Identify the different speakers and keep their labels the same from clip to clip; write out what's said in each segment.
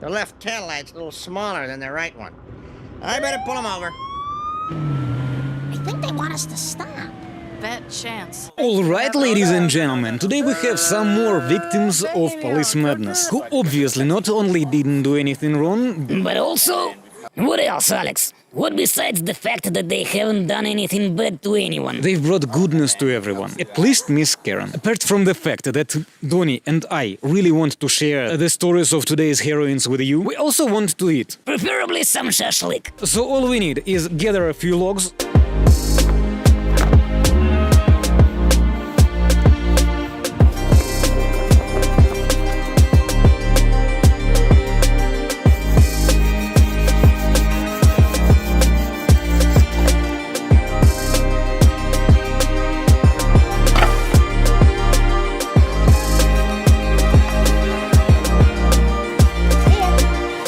Speaker 1: The left tail light's a little smaller than the right one. I better pull him over.
Speaker 2: I think they want us to stop.
Speaker 3: That chance.
Speaker 4: Alright, ladies and gentlemen, today we have some more victims of police madness, who obviously not only didn't do anything wrong,
Speaker 5: but also... What else, Alex? What besides the fact that they haven't done anything bad to anyone?
Speaker 4: they've brought goodness to everyone, at least Miss Karen. Apart from the fact that Donnie and I really want to share the stories of today's heroines with you, we also want to eat.
Speaker 5: Preferably some shashlik.
Speaker 4: So all we need is gather a few logs,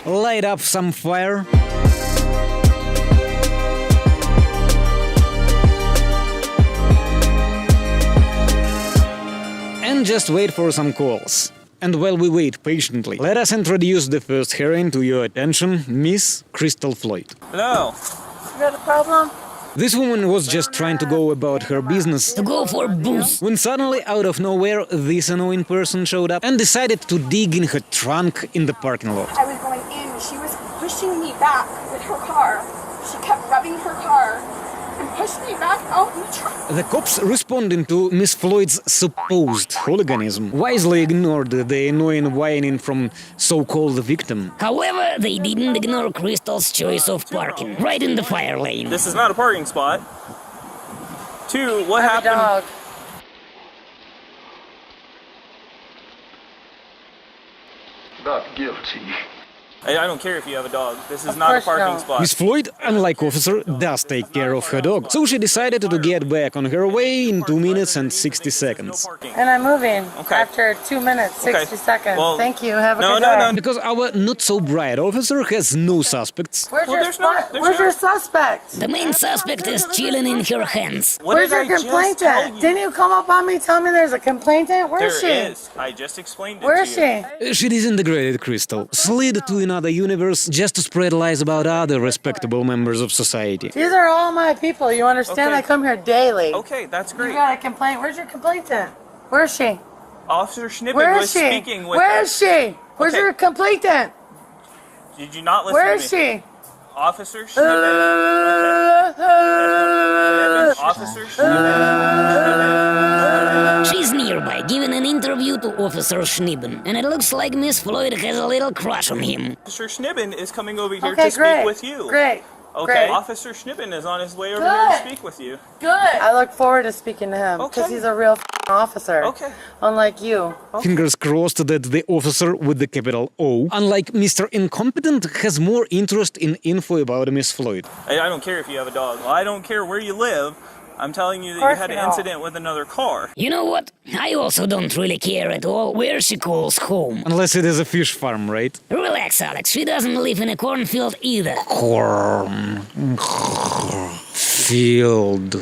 Speaker 4: light up some fire, and just wait for some calls. And while we wait patiently, let us introduce the first heroine to your attention, Miss Crystal Floyd.
Speaker 3: Hello.
Speaker 2: You got a problem?
Speaker 4: This woman was just trying to go about her business
Speaker 5: To go for booze.
Speaker 4: when suddenly, out of nowhere, this annoying person showed up and decided to dig in her trunk in the parking lot.
Speaker 6: I was going in, she was pushing me back with her car. She kept rubbing her car and pushed me back out in the truck.
Speaker 4: The cops, responding to Miss Floyd's supposed hooliganism, wisely ignored the annoying whining from so-called victim.
Speaker 5: However, they didn't ignore Crystal's choice of parking, right in the fire lane.
Speaker 3: This is not a parking spot. Two, what happened?
Speaker 2: Dog.
Speaker 7: Not guilty.
Speaker 3: I don't care if you have a dog. This is not a
Speaker 2: course
Speaker 3: parking
Speaker 2: not.
Speaker 3: spot.
Speaker 4: Miss Floyd, unlike officer, does take care of her dog, so she decided to get back on her way in 2 minutes and 60 seconds.
Speaker 3: No parking.
Speaker 2: And I'm moving
Speaker 3: Okay.
Speaker 2: after 2 minutes, 60
Speaker 3: Okay.
Speaker 2: seconds.
Speaker 3: Well,
Speaker 2: Thank you. Have a
Speaker 3: no,
Speaker 2: good
Speaker 3: no,
Speaker 2: day.
Speaker 3: no.
Speaker 4: Because our not-so-bright officer has no suspects.
Speaker 2: Where's,
Speaker 3: Well,
Speaker 2: your,
Speaker 3: there's no-
Speaker 2: spot?
Speaker 3: there's
Speaker 2: Where's
Speaker 3: no-
Speaker 2: your suspect?
Speaker 5: The main suspect is chilling in her hands.
Speaker 3: What
Speaker 2: Where's
Speaker 3: did
Speaker 2: your
Speaker 3: I just
Speaker 2: complainant?
Speaker 3: tell you?
Speaker 2: Didn't you come up on me, tell me there's a complainant? Where is she?
Speaker 3: There is. I just explained it
Speaker 2: Where
Speaker 3: to
Speaker 2: is
Speaker 3: you.
Speaker 2: she?
Speaker 4: She disintegrated Crystal, slid to another universe just to spread lies about other respectable members of society.
Speaker 2: These are all my people. You understand?
Speaker 3: Okay.
Speaker 2: I come here daily.
Speaker 3: Okay, that's
Speaker 2: You
Speaker 3: great.
Speaker 2: got a complaint? Where's your complainant? Where is she?
Speaker 3: Officer Schnippen
Speaker 2: Where
Speaker 3: was
Speaker 2: is she?
Speaker 3: speaking with
Speaker 2: Where
Speaker 3: her.
Speaker 2: is she? Where's
Speaker 3: Okay.
Speaker 2: your complainant?
Speaker 3: Did you not listen
Speaker 2: Where
Speaker 3: to
Speaker 2: is
Speaker 3: me?
Speaker 2: she?
Speaker 3: Officer Schnippen. Officer Schnippen.
Speaker 5: She's nearby, giving an interview to Officer Schnippen, and it looks like Miss Floyd has a little crush on him.
Speaker 3: Officer Schnippen is coming over here
Speaker 2: Okay,
Speaker 3: to
Speaker 2: great.
Speaker 3: speak with you.
Speaker 2: Great.
Speaker 3: Okay,
Speaker 2: Great.
Speaker 3: Officer Schnippen is on his way over here to
Speaker 2: Good.
Speaker 3: speak with you.
Speaker 2: Good. I look forward to speaking to him because
Speaker 3: Okay.
Speaker 2: he's a real officer.
Speaker 3: Okay.
Speaker 2: Unlike you.
Speaker 4: Fingers crossed that the officer with the capital O, unlike Mr. Incompetent, has more interest in info about Miss Floyd.
Speaker 3: I don't care if you have a dog. Well, I don't care where you live. I'm telling you that you
Speaker 2: course
Speaker 3: had
Speaker 2: you
Speaker 3: an
Speaker 2: don't.
Speaker 3: incident with another car.
Speaker 5: You know what? I also don't really care at all where she calls home.
Speaker 4: Unless it is a fish farm, right?
Speaker 5: Relax, Alex. She doesn't live in a cornfield either.
Speaker 4: Corn. Field.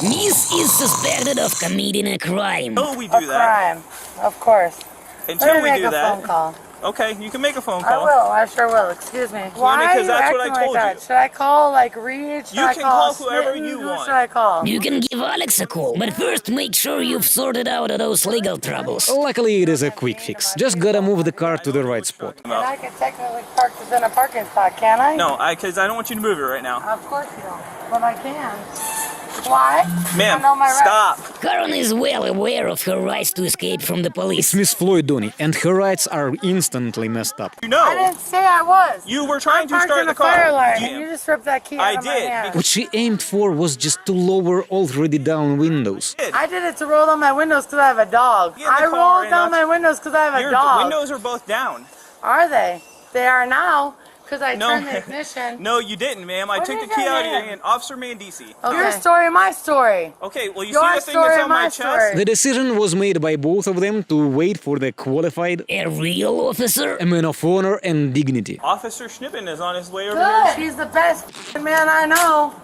Speaker 5: Miss is suspected of committing a crime.
Speaker 3: Until we
Speaker 2: A
Speaker 3: do that.
Speaker 2: crime. Of course.
Speaker 3: Until
Speaker 2: Let me
Speaker 3: we
Speaker 2: make
Speaker 3: do
Speaker 2: a
Speaker 3: that.
Speaker 2: phone call.
Speaker 3: Okay, you can make a phone
Speaker 2: I
Speaker 3: call.
Speaker 2: will. I sure will. Excuse me. Why are
Speaker 3: because
Speaker 2: you
Speaker 3: that's what
Speaker 2: acting
Speaker 3: I told
Speaker 2: like that?
Speaker 3: you.
Speaker 2: Should I call like Reed? Should
Speaker 3: You
Speaker 2: I
Speaker 3: can
Speaker 2: call
Speaker 3: call whoever
Speaker 2: Smitten?
Speaker 3: you
Speaker 2: Who
Speaker 3: want.
Speaker 2: should I call?
Speaker 5: You can give Alex a call, but first make sure you've sorted out those legal troubles.
Speaker 4: Luckily, it is a quick fix. Just gotta move the car to the right spot.
Speaker 2: And I can technically park this in a parking spot, can I?
Speaker 3: No, because I don't want you to move it right now.
Speaker 2: Of course you don't. But I can. Why?
Speaker 3: Ma'am,
Speaker 2: I know my rights.
Speaker 3: stop.
Speaker 5: Karen is well aware of her rights to escape from the
Speaker 4: It's
Speaker 5: police.
Speaker 4: Miss Floyd, Donnie, and her rights are instantly messed up.
Speaker 3: You
Speaker 2: I
Speaker 3: know.
Speaker 2: didn't say I was.
Speaker 3: You were trying to
Speaker 2: I parked
Speaker 3: start
Speaker 2: in
Speaker 3: the
Speaker 2: the fire
Speaker 3: car.
Speaker 2: line,
Speaker 3: You-
Speaker 2: and you just ripped that key
Speaker 3: I
Speaker 2: out of my
Speaker 3: did,
Speaker 2: hand.
Speaker 4: What she aimed for was just to lower already down windows.
Speaker 2: I did it to roll down my windows because I have a dog.
Speaker 3: Get in the
Speaker 2: I
Speaker 3: car
Speaker 2: rolled
Speaker 3: and
Speaker 2: down
Speaker 3: that's-
Speaker 2: my windows because I have a
Speaker 3: Your
Speaker 2: dog.
Speaker 3: windows are both down.
Speaker 2: Are they? They are now because I
Speaker 3: No,
Speaker 2: turned the ignition.
Speaker 3: no, you didn't, ma'am. I
Speaker 2: What
Speaker 3: took
Speaker 2: did
Speaker 3: the key
Speaker 2: I
Speaker 3: out of your
Speaker 2: do?
Speaker 3: hand. Officer Mandisi.
Speaker 2: Okay. Your story, my story.
Speaker 3: Okay, well, you
Speaker 2: Your
Speaker 3: see the thing
Speaker 2: story,
Speaker 3: that's on my
Speaker 2: my
Speaker 3: chest?
Speaker 2: story.
Speaker 4: The decision was made by both of them to wait for the qualified,
Speaker 5: A real officer?
Speaker 4: a man of honor and dignity.
Speaker 3: Officer Schnippen is on his way over here.
Speaker 2: Good. He's the best man I know.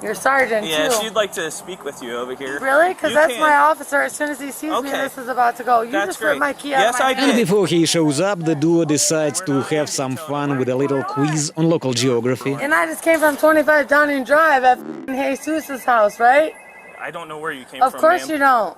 Speaker 2: Your sergeant,
Speaker 3: Yeah,
Speaker 2: too.
Speaker 3: she'd like to speak with you over here.
Speaker 2: Really? Because
Speaker 3: You
Speaker 2: that's
Speaker 3: can.
Speaker 2: my officer. As soon as he sees me,
Speaker 3: Okay.
Speaker 2: this is about to go. You
Speaker 3: That's
Speaker 2: just ripped
Speaker 3: great.
Speaker 2: my key out
Speaker 3: Yes,
Speaker 2: of my
Speaker 3: I
Speaker 2: hand.
Speaker 4: And
Speaker 3: did.
Speaker 4: before he shows up, the duo decides to have some fun with a little quiz on local geography.
Speaker 2: And I just came from 25 Downing Drive at Jesus' house, right?
Speaker 3: I don't know where you came
Speaker 2: Of
Speaker 3: from,
Speaker 2: course
Speaker 3: ma'am.
Speaker 2: you don't.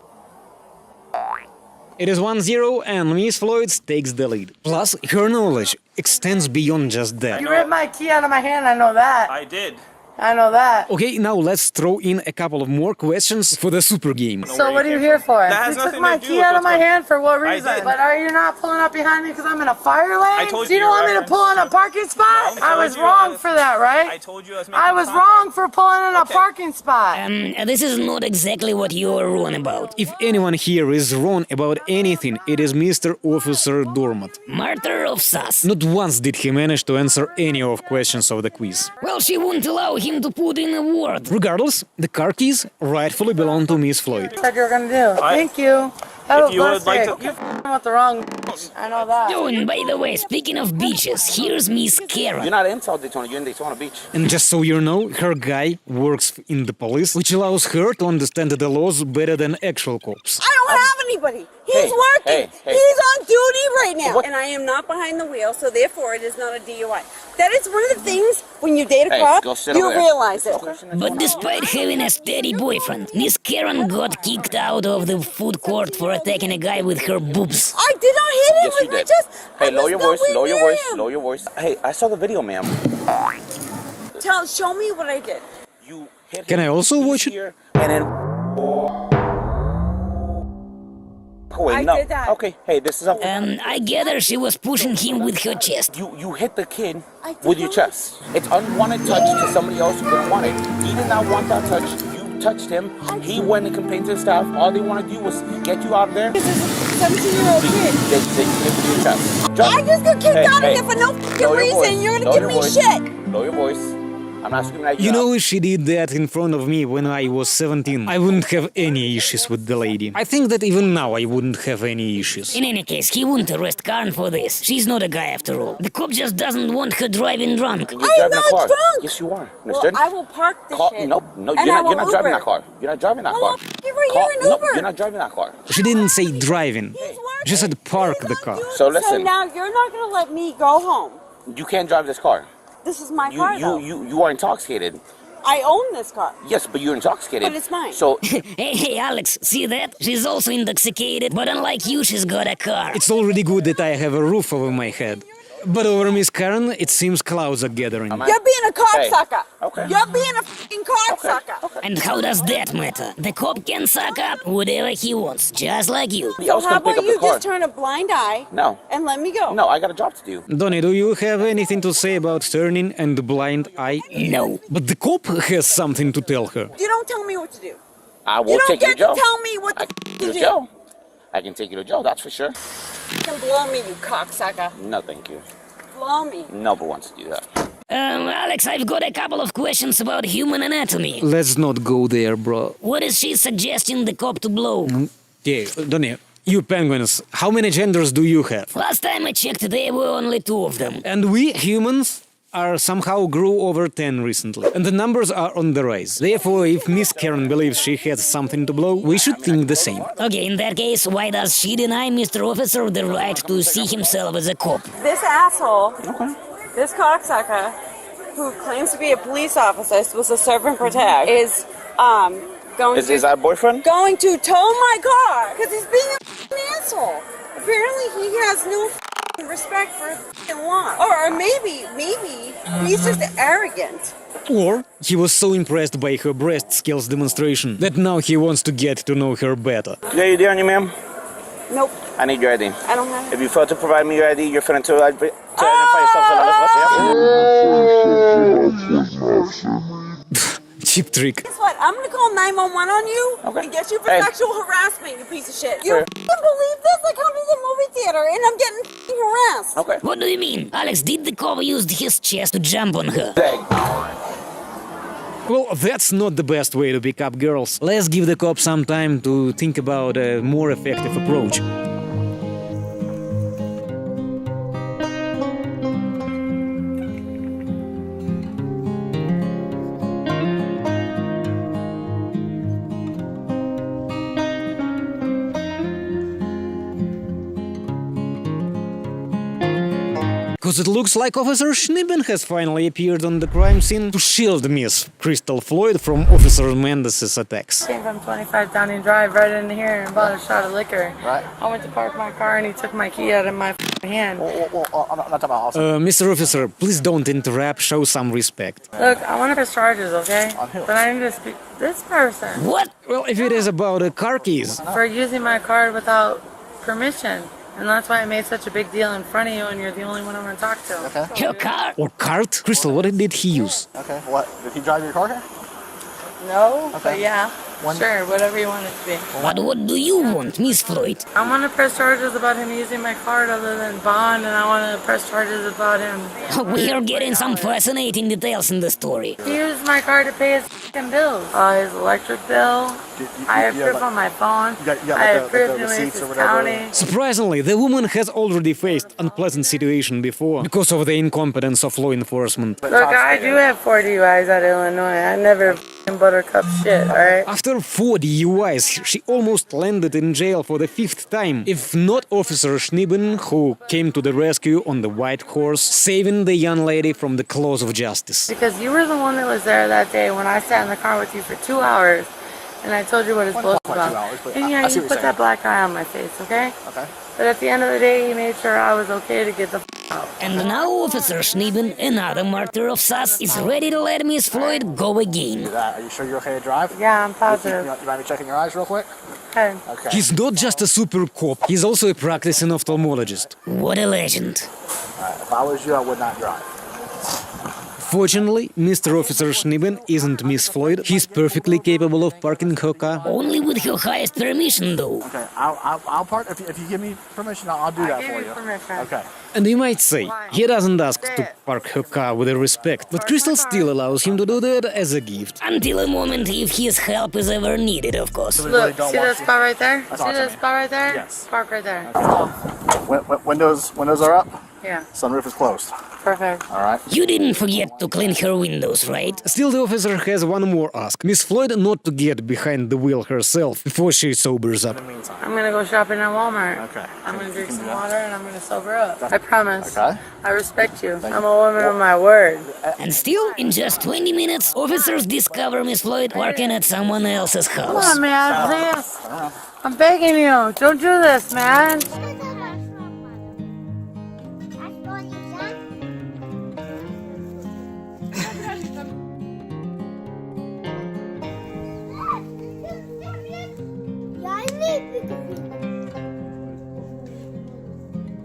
Speaker 4: It is 1-0 and Miss Floyd takes the lead. Plus, her knowledge extends beyond just that.
Speaker 2: You ripped my key out of my hand, I know that.
Speaker 3: I did.
Speaker 2: I know that.
Speaker 4: Okay, now let's throw in a couple of more questions for the super game.
Speaker 2: So what are you here for?
Speaker 3: That has
Speaker 2: You took
Speaker 3: nothing
Speaker 2: my
Speaker 3: to do
Speaker 2: key
Speaker 3: with
Speaker 2: out of
Speaker 3: what's
Speaker 2: my
Speaker 3: going-
Speaker 2: hand for what
Speaker 3: I
Speaker 2: reason?
Speaker 3: did.
Speaker 2: But are you not pulling up behind me because I'm in a fire lane?
Speaker 3: I told
Speaker 2: Do you
Speaker 3: you
Speaker 2: don't
Speaker 3: your
Speaker 2: want me to
Speaker 3: reference
Speaker 2: pull in a
Speaker 3: to-
Speaker 2: parking spot?
Speaker 3: No,
Speaker 2: I
Speaker 3: told
Speaker 2: was
Speaker 3: you
Speaker 2: wrong
Speaker 3: I was-
Speaker 2: for that, right?
Speaker 3: I told you I was making
Speaker 2: I was
Speaker 3: contact.
Speaker 2: wrong for pulling in a
Speaker 3: Okay.
Speaker 2: parking spot.
Speaker 5: This is not exactly what you are wrong about.
Speaker 4: If anyone here is wrong about anything, it is Mr. Officer Dormat.
Speaker 5: Martyr of Sus.
Speaker 4: Not once did he manage to answer any of questions of the quiz.
Speaker 5: Well, she won't allow him to put in a word.
Speaker 4: Regardless, the car keys rightfully belong to Miss Floyd.
Speaker 2: Said you were gonna do.
Speaker 3: I-
Speaker 2: Thank you. Have
Speaker 3: If
Speaker 2: a
Speaker 3: you would
Speaker 2: blessed
Speaker 3: like
Speaker 2: day.
Speaker 3: to-
Speaker 2: You f***ing with the wrong bitch. I know that.
Speaker 5: Oh, and by the way, speaking of beaches, here's Miss Karen.
Speaker 8: You're not in South Daytona, you're in Daytona Beach.
Speaker 4: And just so you know, her guy works in the police, which allows her to understand the laws better than actual cops.
Speaker 9: I don't have anybody. He's
Speaker 8: Hey,
Speaker 9: working.
Speaker 8: hey.
Speaker 9: He's on duty right now.
Speaker 8: What?
Speaker 9: And I am not behind the wheel, so therefore it is not a DUI. That is one of the things when you date a
Speaker 8: Hey,
Speaker 9: cop,
Speaker 8: go sit
Speaker 9: you
Speaker 8: over there.
Speaker 9: realize it.
Speaker 5: But despite having a steady boyfriend, Miss Karen got kicked out of the food court for attacking a guy with her boobs.
Speaker 9: I did not hit him
Speaker 8: Yes, you
Speaker 9: with my
Speaker 8: did.
Speaker 9: chest.
Speaker 8: Hey,
Speaker 9: I
Speaker 8: lower
Speaker 9: was
Speaker 8: your voice,
Speaker 9: nowhere
Speaker 8: lower your
Speaker 9: near
Speaker 8: voice,
Speaker 9: him.
Speaker 8: lower your voice. Hey, I saw the video, ma'am.
Speaker 9: Show me what I did.
Speaker 8: You hit
Speaker 4: Can
Speaker 8: him,
Speaker 4: I also
Speaker 8: he's
Speaker 4: watch it?
Speaker 8: here, and then... Oh, wait,
Speaker 9: I
Speaker 8: no.
Speaker 9: did that.
Speaker 8: Okay, hey, this is up.
Speaker 5: I gather she was pushing him with her chest.
Speaker 8: You hit the kid
Speaker 9: I did
Speaker 8: with your
Speaker 9: not.
Speaker 8: chest. It's unwanted touch to somebody else who didn't want it. He did not want that touch. You touched him. He went and complained to the staff. All they want to do was get you out of there.
Speaker 9: This is a 17-year-old kid.
Speaker 8: They hit with your chest. Drop
Speaker 9: I
Speaker 8: it.
Speaker 9: just got kicked
Speaker 8: Hey,
Speaker 9: out of
Speaker 8: hey,
Speaker 9: here for no fucking
Speaker 8: lower your
Speaker 9: reason.
Speaker 8: voice,
Speaker 9: You're gonna
Speaker 8: lower
Speaker 9: give
Speaker 8: your
Speaker 9: me
Speaker 8: voice,
Speaker 9: shit.
Speaker 8: Lower your voice. I'm not screaming at you.
Speaker 4: You
Speaker 8: now.
Speaker 4: know, if she did that in front of me when I was 17, I wouldn't have any issues with the lady. I think that even now I wouldn't have any issues.
Speaker 5: In any case, he wouldn't arrest Karen for this. She's not a guy after all. The cop just doesn't want her driving drunk.
Speaker 8: You're
Speaker 9: I am
Speaker 8: driving
Speaker 9: not
Speaker 8: a car.
Speaker 9: drunk.
Speaker 8: Yes, you are.
Speaker 9: Well,
Speaker 8: Understood?
Speaker 9: I will park this shit.
Speaker 8: No,
Speaker 9: And
Speaker 8: you're
Speaker 9: I
Speaker 8: not.
Speaker 9: will
Speaker 8: You're not driving
Speaker 9: Uber.
Speaker 8: that car. You're not driving that
Speaker 9: Well,
Speaker 8: car.
Speaker 9: I'll get right here and
Speaker 8: No,
Speaker 9: Uber.
Speaker 8: you're not driving that car.
Speaker 4: She didn't say driving.
Speaker 9: He's working.
Speaker 4: She said park
Speaker 9: He's
Speaker 4: the
Speaker 9: on
Speaker 4: car.
Speaker 9: duty.
Speaker 8: So listen.
Speaker 9: now you're not gonna let me go home.
Speaker 8: You can't drive this car.
Speaker 9: This is my car, though.
Speaker 8: You are intoxicated.
Speaker 9: I own this car.
Speaker 8: Yes, but you're intoxicated.
Speaker 9: But it's mine.
Speaker 8: So
Speaker 5: Hey, Alex, see that? She's also intoxicated, but unlike you, she's got a car.
Speaker 4: It's already good that I have a roof over my head. But over Miss Karen, it seems clouds are gathering.
Speaker 8: Am I-
Speaker 9: You're being a cocksucker.
Speaker 8: Hey, okay.
Speaker 9: You're being a fucking cocksucker.
Speaker 5: And how does that matter? The cop can suck up whatever he wants, just like you.
Speaker 8: I
Speaker 9: So
Speaker 8: was
Speaker 9: how
Speaker 8: gonna pick
Speaker 9: about
Speaker 8: up the
Speaker 9: you
Speaker 8: car.
Speaker 9: just turn a blind eye
Speaker 8: No.
Speaker 9: and let me go?
Speaker 8: No, I got a job to do.
Speaker 4: Donnie, do you have anything to say about turning and the blind eye?
Speaker 5: No.
Speaker 4: But the cop has something to tell her.
Speaker 9: You don't tell me what to do.
Speaker 8: I will
Speaker 9: You don't
Speaker 8: take you to
Speaker 9: get
Speaker 8: jail.
Speaker 9: to tell me what
Speaker 8: I
Speaker 9: the
Speaker 8: can
Speaker 9: f-
Speaker 8: take you
Speaker 9: to
Speaker 8: to
Speaker 9: do.
Speaker 8: jail. I can take you to jail, that's for sure.
Speaker 9: You can blow me, you cocksucker.
Speaker 8: No, thank you.
Speaker 9: Blow me.
Speaker 8: Nobody wants to do that.
Speaker 5: Alex, I've got a couple of questions about human anatomy.
Speaker 4: Let's not go there, bro.
Speaker 5: What is she suggesting the cop to blow?
Speaker 4: Yeah, Donnie, you penguins, how many genders do you have?
Speaker 5: Last time I checked, there were only 2 of them.
Speaker 4: And we, humans, are somehow grew over 10 recently. And the numbers are on the rise. Therefore, if Miss Karen believes she has something to blow, we should think the same.
Speaker 5: Okay, in that case, why does she deny Mr. Officer the right to see himself as a cop?
Speaker 9: This asshole, this cocksucker, who claims to be a police officer, supposed to serve and protect, is
Speaker 8: Is that boyfriend?
Speaker 9: going to tow my car because he's being a f***ing asshole. Apparently, he has no f***ing respect for f***ing law. Or maybe he's just arrogant.
Speaker 4: Or he was so impressed by her breast skills demonstration that now he wants to get to know her better.
Speaker 8: Yeah, you there, ma'am?
Speaker 9: Nope,
Speaker 8: I need your ID.
Speaker 9: I don't have it.
Speaker 8: If you fail to provide me your ID, you're finna to identify yourself as
Speaker 4: Cheap trick.
Speaker 9: Guess what? I'm gonna call 911 on you
Speaker 8: Okay.
Speaker 9: and get you for
Speaker 8: Hey.
Speaker 9: sexual harassment, you piece of shit. You
Speaker 8: Sure.
Speaker 9: f***ing believe this? I come to the movie theater and I'm getting f***ing harassed.
Speaker 8: Okay.
Speaker 5: What do you mean? Alex, did the cop use his chest to jump on her?
Speaker 4: Well, that's not the best way to pick up girls. Let's give the cop some time to think about a more effective approach. Because it looks like Officer Schnieben has finally appeared on the crime scene to shield Miss Crystal Floyd from Officer Mendez's attacks.
Speaker 2: Came from 25 Downing Drive right in here and bought a shot of liquor.
Speaker 8: Right.
Speaker 2: I went to park my car and he took my key out of my hand.
Speaker 8: I'm not talking about
Speaker 4: Mr. Officer, please don't interrupt, show some respect.
Speaker 2: Look, I want to press charges, okay?
Speaker 8: On who?
Speaker 2: But I need to speak this person
Speaker 5: What?
Speaker 4: Well, if it is about car keys,
Speaker 2: for using my card without permission. And that's why I made such a big deal in front of you and you're the only one I'm going to talk to.
Speaker 8: Okay.
Speaker 5: Your car?
Speaker 4: or cart? Crystal, what did he use?
Speaker 8: Okay. What? Did he drive your car here?
Speaker 2: No,
Speaker 8: Okay.
Speaker 2: but yeah.
Speaker 8: When-
Speaker 2: Sure, whatever you want it to be.
Speaker 5: But what do you want, Miss Floyd?
Speaker 2: I want to press charges about him using my card other than bond, and I want to press charges about him.
Speaker 5: We are getting some fascinating details in the story.
Speaker 2: He used my card to pay his f***ing bills. His electric bill. I have proof on my phone.
Speaker 8: you got
Speaker 2: I have
Speaker 8: like
Speaker 2: proof
Speaker 8: the
Speaker 2: in
Speaker 8: receipts or
Speaker 2: Oasis
Speaker 8: whatever?
Speaker 2: County.
Speaker 4: Surprisingly, the woman has already faced unpleasant situation before because of the incompetence of law enforcement.
Speaker 2: Look, I do have 4 DUIs out of Illinois. I never f***ing buttercup shit, alright?
Speaker 4: After 4 DUIs, she almost landed in jail for the 5th time, if not Officer Schnieben, who came to the rescue on the white horse, saving the young lady from the claws of justice.
Speaker 2: Because you were the one that was there that day when I sat in the car with you for 2 hours, and I told you what it's
Speaker 8: Well,
Speaker 2: bullshit
Speaker 8: not quite 2
Speaker 2: about.
Speaker 8: hours, but
Speaker 2: And
Speaker 8: I
Speaker 2: yeah,
Speaker 8: see
Speaker 2: you
Speaker 8: what
Speaker 2: put
Speaker 8: you're
Speaker 2: that black eye on my face, okay?
Speaker 8: Okay.
Speaker 2: But at the end of the day, he made sure I was okay to get the f*** out.
Speaker 5: And now Officer Schnieben, another martyr of SAS, is ready to let Miss Floyd go again.
Speaker 8: Are you sure you're okay to drive?
Speaker 2: Yeah, I'm
Speaker 8: You
Speaker 2: positive.
Speaker 8: mind me checking your eyes real quick?
Speaker 2: Okay.
Speaker 8: Okay.
Speaker 4: He's not just a super cop, he's also a practicing ophthalmologist.
Speaker 5: What a legend.
Speaker 8: Alright, if I was you, I would not drive.
Speaker 4: Fortunately, Mr. Officer Schnieben isn't Miss Floyd. He's perfectly capable of parking her car.
Speaker 5: Only with her highest permission, though.
Speaker 8: Okay, I'll park. If you give me permission, I'll do that for you.
Speaker 2: Permission.
Speaker 8: Okay.
Speaker 4: And you might say, he doesn't ask to park her car with respect, but Crystal still allows him to do that as a gift.
Speaker 5: Until a moment if his help is ever needed, of course.
Speaker 8: We really
Speaker 2: Look,
Speaker 8: don't
Speaker 2: see
Speaker 8: want
Speaker 2: that
Speaker 8: you-
Speaker 2: spot right there?
Speaker 8: That's
Speaker 2: See
Speaker 8: awesome,
Speaker 2: that
Speaker 8: man.
Speaker 2: spot right there?
Speaker 8: Yes.
Speaker 2: Park right there.
Speaker 8: Windows are up.
Speaker 2: Yeah,
Speaker 8: Sunroof is closed.
Speaker 2: perfect.
Speaker 8: All right.
Speaker 5: You didn't forget to clean her windows, right?
Speaker 4: Still, the officer has one more ask. Miss Floyd not to get behind the wheel herself before she sobers up.
Speaker 2: I'm gonna go shopping at Walmart.
Speaker 8: Okay.
Speaker 2: I'm gonna drink some water and I'm gonna sober up. I promise.
Speaker 8: Okay.
Speaker 2: I respect you. I'm a woman of my word.
Speaker 5: And still, in just 20 minutes, officers discover Miss Floyd working at someone else's
Speaker 2: Come
Speaker 5: house.
Speaker 2: on, man, please. I'm begging you. Don't do this, man.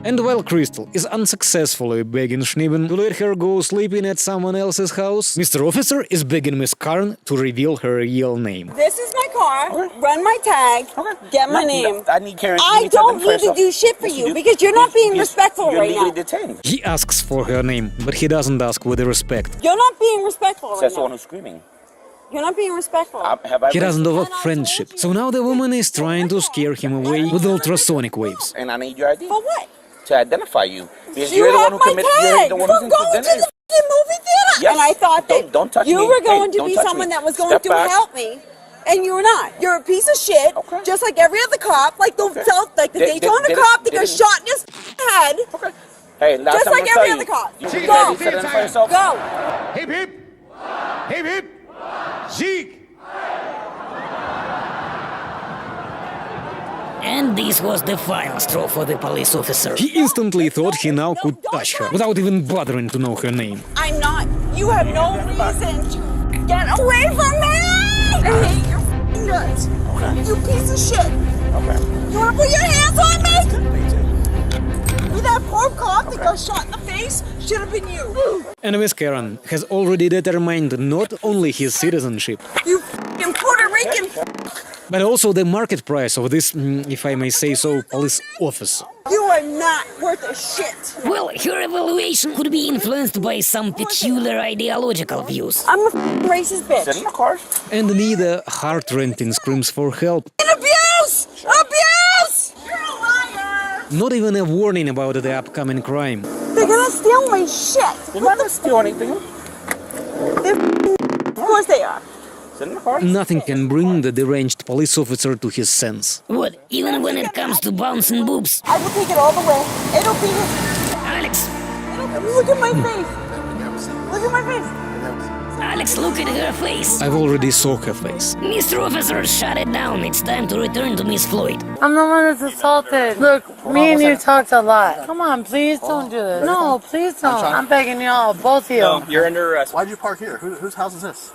Speaker 4: And while Crystal is unsuccessfully begging Schnieben to let her go sleeping at someone else's house, Mr. Officer is begging Miss Karen to reveal her real name.
Speaker 9: This is my car. Run my tag. Get my name.
Speaker 8: I need Karen.
Speaker 9: I don't need to do shit for you because you're not being respectful
Speaker 8: You're
Speaker 9: right
Speaker 8: legally
Speaker 9: now.
Speaker 8: detained.
Speaker 4: He asks for her name, but he doesn't ask with respect.
Speaker 9: You're not being respectful right
Speaker 8: That's the one
Speaker 9: now.
Speaker 8: who's screaming.
Speaker 9: You're not being respectful.
Speaker 8: Have I?
Speaker 4: He doesn't offer friendship, so now the woman is trying to scare him away with ultrasonic waves.
Speaker 8: And I need your ID
Speaker 9: For what?
Speaker 8: to identify you. Because
Speaker 9: You
Speaker 8: you're the
Speaker 9: have
Speaker 8: one who
Speaker 9: my
Speaker 8: committed.
Speaker 9: tag.
Speaker 8: You're the one
Speaker 9: We're
Speaker 8: who's
Speaker 9: going to the f***ing movie theater.
Speaker 8: Yes.
Speaker 9: And I thought that
Speaker 8: Don't touch
Speaker 9: you
Speaker 8: me.
Speaker 9: were going
Speaker 8: Hey,
Speaker 9: to be
Speaker 8: don't touch
Speaker 9: someone
Speaker 8: me.
Speaker 9: that was going
Speaker 8: Step
Speaker 9: to
Speaker 8: back.
Speaker 9: help me. And you're not. You're a piece of shit.
Speaker 8: Okay.
Speaker 9: Just like every other cop. Like the Daytona cop that got shot in his head.
Speaker 8: Okay. Hey, last
Speaker 9: Just
Speaker 8: time
Speaker 9: like
Speaker 8: I'm
Speaker 9: every
Speaker 8: gonna
Speaker 9: other
Speaker 8: tell
Speaker 9: cop.
Speaker 8: you.
Speaker 9: Go.
Speaker 8: You guys set it for yourself.
Speaker 9: Go.
Speaker 10: Hip hip! Hip hip! Sieg!
Speaker 5: And this was the final straw for the police officer.
Speaker 4: He instantly thought he now could touch her, without even bothering to know her name.
Speaker 9: I'm not. You have no reason to get away from me. I hate your f***ing guts. You piece of shit.
Speaker 8: Okay.
Speaker 9: You want to put your hands on me? You that poor cop that got shot in the face should have been you.
Speaker 4: And Miss Karen has already determined not only his citizenship,
Speaker 9: You f***ing Puerto Rican.
Speaker 4: but also the market price of this, if I may say so, police officer.
Speaker 9: You are not worth a shit.
Speaker 5: Well, her evaluation could be influenced by some peculiar ideological views.
Speaker 9: I'm a f***ing racist bitch.
Speaker 8: Sit in the car.
Speaker 4: And neither heart-rending screams for help,
Speaker 9: And abuse! Abuse! You're a liar.
Speaker 4: not even a warning about the upcoming crime.
Speaker 9: They're gonna steal my shit.
Speaker 8: You're not gonna steal anything.
Speaker 9: Of course they are.
Speaker 8: Sit in the car.
Speaker 4: Nothing can bring the deranged police officer to his sense.
Speaker 5: What, even when it comes to bouncing boobs?
Speaker 9: I will take it all the way. It'll be
Speaker 5: Alex,
Speaker 9: It'll Look at my face. Look at my face.
Speaker 5: Alex, look at her face.
Speaker 4: I've already saw her face.
Speaker 5: Mr. Officer, shut it down. It's time to return to Miss Floyd.
Speaker 2: I'm the one that's assaulted. Look, me and you talked a lot. Come on, please don't do this. No, please don't. I'm begging y'all, both of you.
Speaker 3: No, you're under arrest.
Speaker 10: Why'd you park here? Whose house is this?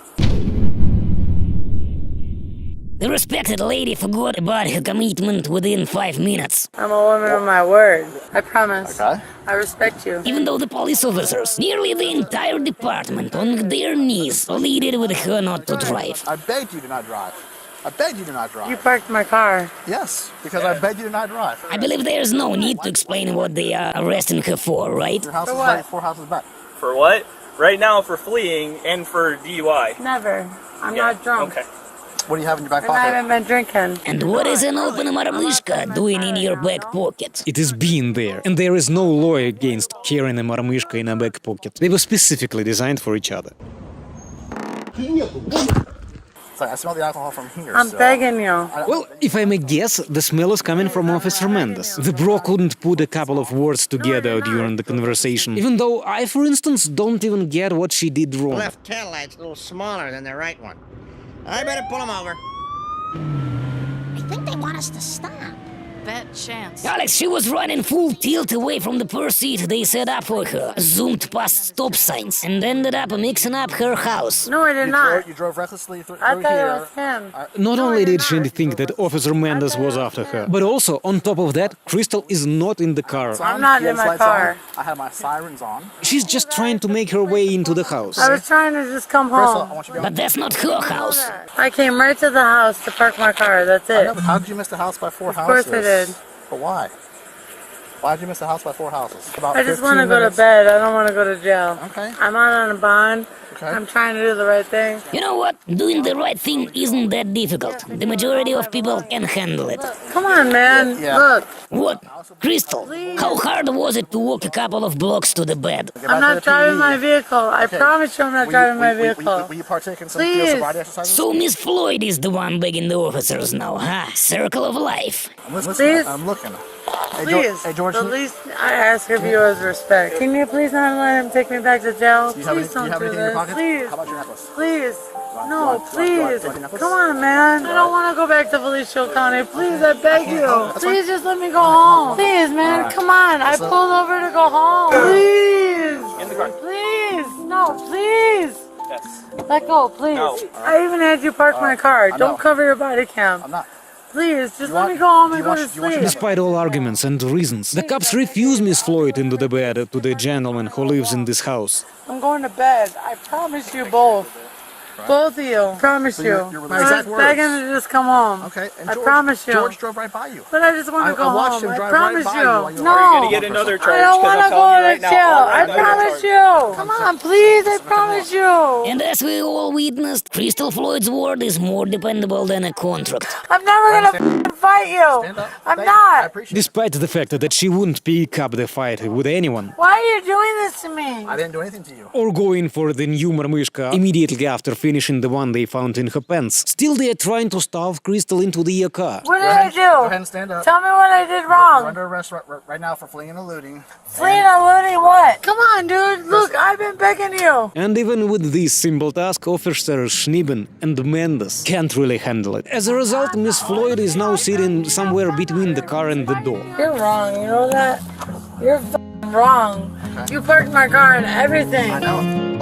Speaker 5: The respected lady forgot about her commitment within 5 minutes.
Speaker 2: I'm a woman of my word. I promise.
Speaker 10: Okay.
Speaker 2: I respect you.
Speaker 5: Even though the police officers, nearly the entire department, on their knees, pleaded with her not to drive.
Speaker 10: I begged you to not drive. I begged you to not drive.
Speaker 2: You parked my car.
Speaker 10: Yes, because I begged you to not drive.
Speaker 5: I believe there's no need to explain what they are arresting her for, right?
Speaker 10: Your house
Speaker 2: For
Speaker 10: is
Speaker 2: what?
Speaker 10: back, 4 houses back.
Speaker 3: For what? Right now for fleeing and for DUI.
Speaker 2: Never. I'm not drunk.
Speaker 3: Okay.
Speaker 10: What do you have in your back
Speaker 2: And I
Speaker 10: pocket?
Speaker 2: haven't been drinking.
Speaker 5: And what is an open marmishka doing in your back pocket?
Speaker 4: It is being there, and there is no law against carrying a marmishka in a back pocket. They were specifically designed for each other.
Speaker 10: Sorry, I smell the alcohol from here.
Speaker 2: I'm
Speaker 10: so-
Speaker 2: begging you.
Speaker 4: Well, if I may guess, the smell is coming from Officer Mendes. The bro couldn't put a couple of words together during the conversation, even though I, for instance, don't even get what she did wrong.
Speaker 1: Left tail light's a little smaller than the right one. I better pull him over.
Speaker 11: I think they want us to stop. Bet chance.
Speaker 5: Alex, she was running full tilt away from the purse seat they set up for her, zoomed past stop signs, and ended up mixing up her house.
Speaker 2: No, I did not.
Speaker 10: You drove recklessly through
Speaker 2: I thought
Speaker 10: here.
Speaker 2: it was him.
Speaker 4: Not only did she think that Officer Mendes was after her, but also, on top of that, Crystal is not in the car.
Speaker 2: I'm not in my car.
Speaker 10: I had my sirens on.
Speaker 4: She's just trying to make her way into the house.
Speaker 2: I was trying to just come
Speaker 10: Crystal,
Speaker 2: home.
Speaker 10: I want you to be
Speaker 5: But that's not her house.
Speaker 2: I came right to the house to park my car. That's
Speaker 10: I
Speaker 2: it.
Speaker 10: know, but how did you miss the house by 4
Speaker 2: Of
Speaker 10: houses?
Speaker 2: course I did.
Speaker 10: But why? Why did you miss the house by 4 houses? About
Speaker 2: I just
Speaker 10: 15
Speaker 2: want to go to
Speaker 10: minutes.
Speaker 2: bed. I don't want to go to jail.
Speaker 10: Okay.
Speaker 2: I'm out on a bond.
Speaker 10: Okay.
Speaker 2: I'm trying to do the right thing.
Speaker 5: You know what? Doing the right thing isn't that difficult. The majority of people can handle it.
Speaker 2: Come on, man.
Speaker 10: Yeah.
Speaker 2: Look,
Speaker 5: What? Crystal, how hard was it to walk a couple of blocks to the bed?
Speaker 10: Get back
Speaker 2: I'm
Speaker 10: to
Speaker 2: not
Speaker 10: the
Speaker 2: driving
Speaker 10: PE.
Speaker 2: my vehicle. I promise you I'm not driving my vehicle.
Speaker 10: Will you partake in some
Speaker 2: Please.
Speaker 10: field sobriety exercises?
Speaker 5: So Miss Floyd is the one begging the officers now, huh? Circle of life.
Speaker 10: I'm listening.
Speaker 2: Please.
Speaker 10: I'm looking. Hey,
Speaker 2: Please,
Speaker 10: Hey, George.
Speaker 2: the least I ask of you is respect. Can you please not let him take me back to jail?
Speaker 10: Do you have,
Speaker 2: Please
Speaker 10: do you
Speaker 2: don't
Speaker 10: have
Speaker 2: do
Speaker 10: anything in your
Speaker 2: this.
Speaker 10: pocket?
Speaker 2: Please,
Speaker 10: How about your necklace?
Speaker 2: please. No,
Speaker 10: you want
Speaker 2: please.
Speaker 10: your necklace?
Speaker 2: Come on, man. I don't want to go back to Felicia County. Please, I beg you. Please just let me go home. Please, man. Come on. I pulled over to go home. Please.
Speaker 3: In the car.
Speaker 2: Please. No, please.
Speaker 3: Yes.
Speaker 2: Let go, please.
Speaker 3: No.
Speaker 2: I even had you park my car.
Speaker 10: I
Speaker 2: Don't
Speaker 10: know.
Speaker 2: cover your body cam.
Speaker 10: I'm not.
Speaker 2: Please, just
Speaker 10: You
Speaker 2: let
Speaker 10: want-
Speaker 2: me go home
Speaker 10: do
Speaker 2: and
Speaker 10: you
Speaker 2: go
Speaker 10: want-
Speaker 2: to
Speaker 10: do you want
Speaker 2: sleep.
Speaker 10: your-
Speaker 4: Despite all arguments and reasons, the cops refuse Miss Floyd into the bed to the gentleman who lives in this house.
Speaker 2: I'm going to bed. I promise you both. Both of you. Promise you.
Speaker 10: you're
Speaker 2: I
Speaker 10: exact
Speaker 2: was begging
Speaker 10: words.
Speaker 2: to just come home.
Speaker 10: Okay. And
Speaker 2: I
Speaker 10: George,
Speaker 2: promise you.
Speaker 10: George drove right by you.
Speaker 2: But I just want to go
Speaker 10: I watched
Speaker 2: home.
Speaker 10: him
Speaker 2: I
Speaker 10: drive
Speaker 2: promise
Speaker 10: right by
Speaker 2: you.
Speaker 10: you while you were
Speaker 2: No.
Speaker 3: You're gonna get another charge.
Speaker 2: I don't
Speaker 3: 'cause
Speaker 2: want
Speaker 3: I'm
Speaker 2: to go
Speaker 3: telling you
Speaker 2: to
Speaker 3: right now,
Speaker 2: jail.
Speaker 3: I'll
Speaker 2: I
Speaker 3: write another
Speaker 2: promise
Speaker 3: charge.
Speaker 2: you. Come on, please. I promise you.
Speaker 5: And as we all witnessed, Crystal Floyd's word is more dependable than a contract.
Speaker 2: I'm never going to fight you.
Speaker 10: Stand up.
Speaker 2: I'm
Speaker 10: Thank you. I
Speaker 2: not.
Speaker 10: appreciate it.
Speaker 4: Despite the fact that she wouldn't pick up the fight with anyone,
Speaker 2: Why are you doing this to me?
Speaker 10: I didn't do anything to you.
Speaker 4: or going for the new marmishka immediately after finishing the one they found in her pants. Still, they are trying to stuff Crystal into the car.
Speaker 2: What did I
Speaker 10: Go ahead
Speaker 2: do?
Speaker 10: and stand up.
Speaker 2: Tell me what I did
Speaker 10: You're
Speaker 2: wrong.
Speaker 10: under arrest right now for fleeing and eluding.
Speaker 2: Fleeing and looting what? Come on, dude. Look, I've been begging you.
Speaker 4: And even with this simple task, Officers Schnieben and Mendes can't really handle it. As a result, Miss Floyd is now sitting somewhere between the car and the door.
Speaker 2: You're wrong, you know that? You're f***ing wrong. You parked my car and everything.
Speaker 10: I know.